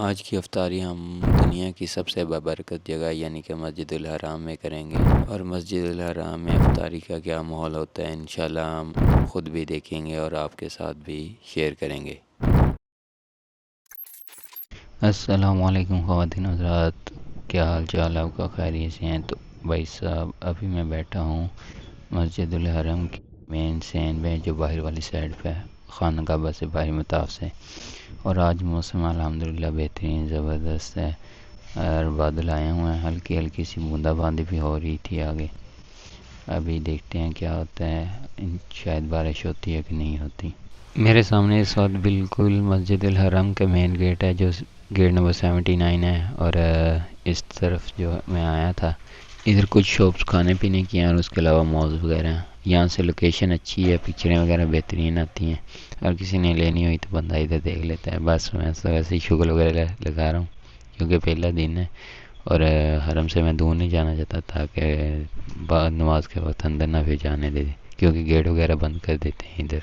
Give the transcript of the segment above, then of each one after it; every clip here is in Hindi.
आज की अफ्तारी हम दुनिया की सबसे बाबरकत जगह यानी कि मस्जिदुल हराम में करेंगे और मस्जिदुल हराम में अफ्तारी का क्या माहौल होता है इंशाल्लाह हम ख़ुद भी देखेंगे और आपके साथ भी शेयर करेंगे। अस्सलाम वालेकुम ख़वातीन हज़रात, क्या हाल चाल आपका, खैरियत से हैं? तो भाई साहब अभी मैं बैठा हूँ मस्जिदुल हरम की मेन सेन में जो बाहर वाली साइड पे है, खाना काबा से बाहरी मताफ से। और आज मौसम अल्हम्दुलिल्लाह बेहतरीन ज़बरदस्त है और बादल आए हुए हैं, हल्की हल्की सी बूंदाबांदी भी हो रही थी आगे। अभी देखते हैं क्या होता है, शायद बारिश होती है कि नहीं होती। मेरे सामने इस वक्त बिल्कुल मस्जिदुल हरम का मेन गेट है जो गेट नंबर 79 है। और इस तरफ जो मैं आया था इधर कुछ शॉप्स खाने पीने की हैं और उसके अलावा मॉल्स वगैरह हैं। यहाँ से लोकेशन अच्छी है, पिक्चरें वगैरह बेहतरीन आती हैं। अगर किसी ने लेनी हुई तो बंदा इधर देख लेता है। बस मैं तो वैसे ही शुगर वगैरह लगा रहा हूँ क्योंकि पहला दिन है और हरम से मैं दूर नहीं जाना चाहता ताकि बाद नमाज के वक्त अंदर ना फिर जाने दे क्योंकि गेट वगैरह बंद कर देते हैं इधर।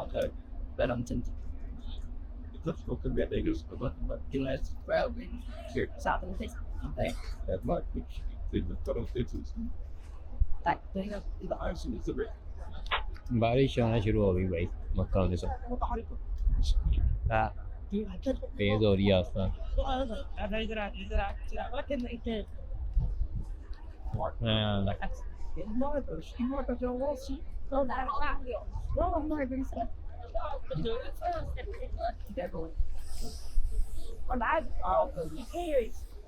Okay, but I'm tempted. Let's go to bed. I guess, but you know, it's probably here. South of this. Okay. That might be. The total fixes. That thing up the ice is the red. बारिश आना शुरू हो गई भाई मक्का के साथ। तेज हो रही है आसमान।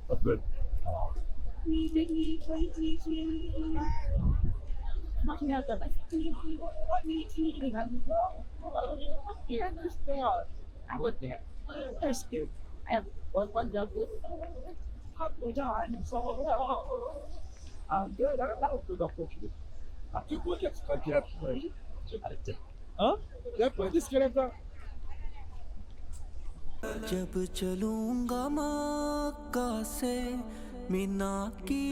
But good. I would there. There's two. I have one double. Good. That was good. I took what it's like. Huh? Yeah, but this kind of. जब चलूंगा मक्का से मीना की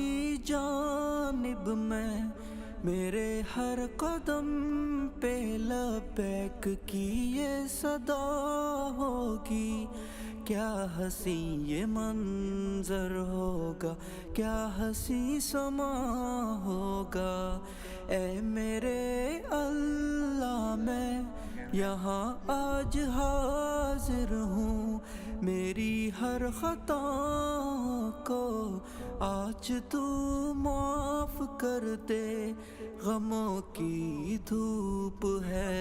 जानिब में मेरे हर कदम पे लबैक की ये सदा होगी। क्या हंसी ये मंजर होगा, क्या हंसी समा होगा। ए मेरे अल्लाह मैं यहाँ आज हाजिर हूँ, मेरी हर खताओं को आज तू माफ कर दे। गमों की धूप है।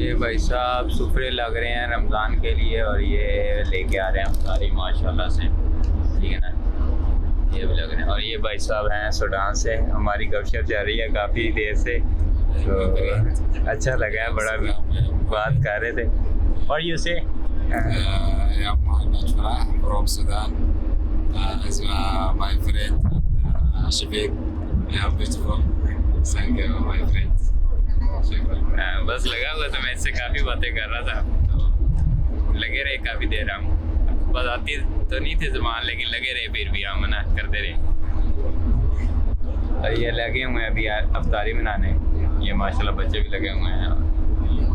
ये भाई साहब सुफरे लग रहे हैं रमज़ान के लिए और ये लेके आ रहे हैं अफ्तारी माशाल्लाह से, ठीक है ना। ये भी लग रहे हैं और ये भाई साहब हैं सूडान से। हमारी गपशप चल रही है काफ़ी देर से, तो अच्छा लगा है, बड़ा बात कर रहे थे। और यू से I'm Mohammed Farah from Sudan. As my friend Shafiq, yeah, beautiful. Thank you, my friends. बस लगा हुआ था, मैं इससे काफ़ी बातें कर रहा था, तो लगे रहे काफ़ी देर हम। बस आती तो नहीं थे ज़बान, लेकिन लगे रहे फिर भी हम ना करते रहे। और ये लगे हुए हैं अभी अफ्तारी मनाने, ये माशाल्लाह बच्चे भी लगे हुए हैं।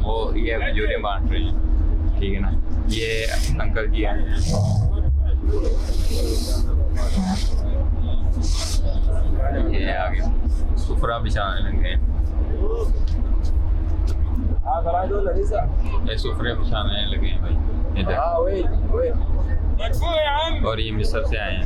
वो ये खजूरें बांट रहे हैं, ठीक है ना। ये अंकल जी आए हैं, ये आगे सुफरा बिछाने लगे हैं, ये सुफरे बिछाने लगे हैं भाई इधर। और ये मिस्र से आए हैं।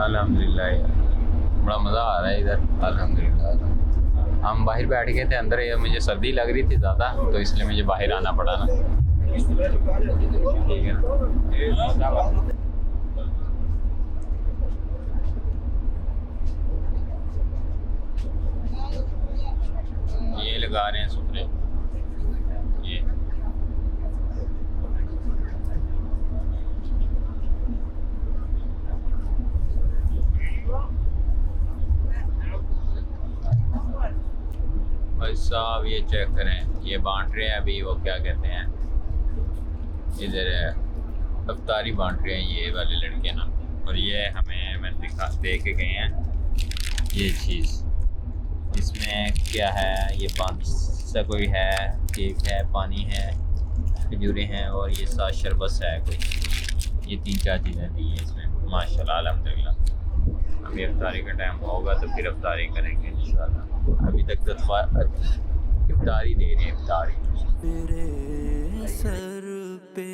अल्हम्दुलिल्लाह यार, बड़ा मज़ा आ रहा है इधर अल्हम्दुलिल्लाह। हम बाहर बैठ गए थे, अंदर ये मुझे सर्दी लग रही थी ज़्यादा, तो इसलिए मुझे बाहर आना पड़ा ना, ठीक है ना। ये लगा रहे हैं सुपरे, ये भाई साहब ये चेक करें, ये बांट रहे हैं अभी, वो क्या कहते हैं, इधर अफ्तारी बांट रहे हैं ये वाले लड़के ना। और ये हमें मैं दे के गए हैं ये चीज़, इसमें क्या है, ये पाँच सा कोई है, केक है, पानी है, खजूरें हैं और ये साथ शरबत है कोई, ये 3-4 चीज़ें दी हैं इसमें माशाल्लाह अल्हम्दुलिल्लाह। अभी अफ्तारी का टाइम होगा तो फिर अफ्तारी करेंगे इंशाल्लाह। अभी तक तो इफ्तारी दे रहे हैं, इफ्तारी। मेरे सर पे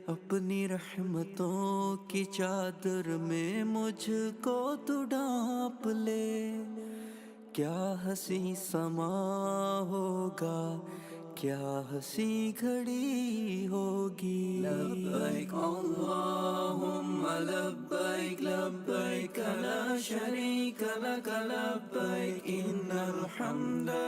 अपनी रहमतों की चादर में मुझको तू ढाँप ले, क्या हंसी समा होगा, क्या हंसी घड़ी होगी। लब्बैक अल्लाहुम्मा लब्बैक लब्बैक ला शरीक लक लब्बैक इन्नल हम्दा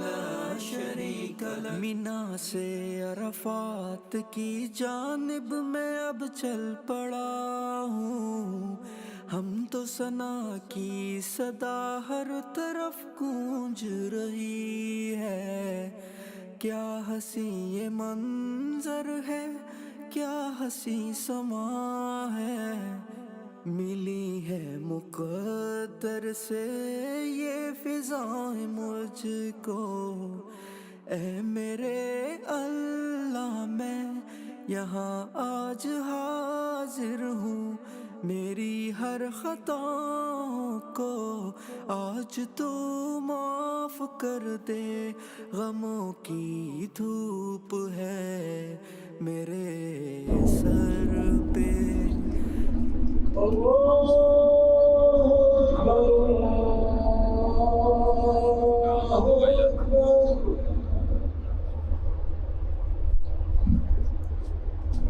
ला शरीक लक। मीना से अरफात की जानिब मैं अब चल पड़ा हूँ, हम तो सना की सदा हर तरफ गूंज रही है। क्या हंसी ये मंजर है, क्या हंसी समा है, मिली है मुक़द्दर से ये फिज़ाएं मुझको। ऐ मेरे अल्लाह मैं यहाँ आज हाजिर हूँ, मेरी हर ख़ताओं को आज तू माफ़ कर दे। गमों की धूप है मेरे सर पे।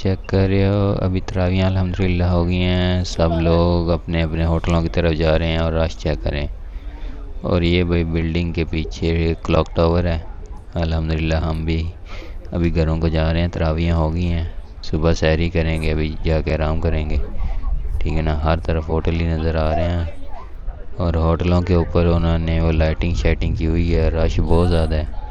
चेक कर रहे हो, अभी तरावियाँ अल्हम्दुलिल्लाह हो गई हैं। सब लोग अपने अपने होटलों की तरफ जा रहे हैं और रश चेक करें। और ये भाई बिल्डिंग के पीछे क्लॉक टावर है। अल्हम्दुलिल्लाह हम भी अभी घरों को जा रहे हैं, तरावियाँ हो गई हैं। सुबह सैरी करेंगे, अभी जाके आराम करेंगे, ठीक है ना। हर तरफ होटल ही नज़र आ रहे हैं और होटलों के ऊपर उन्होंने वो लाइटिंग शाइटिंग की हुई है। रश बहुत ज़्यादा है।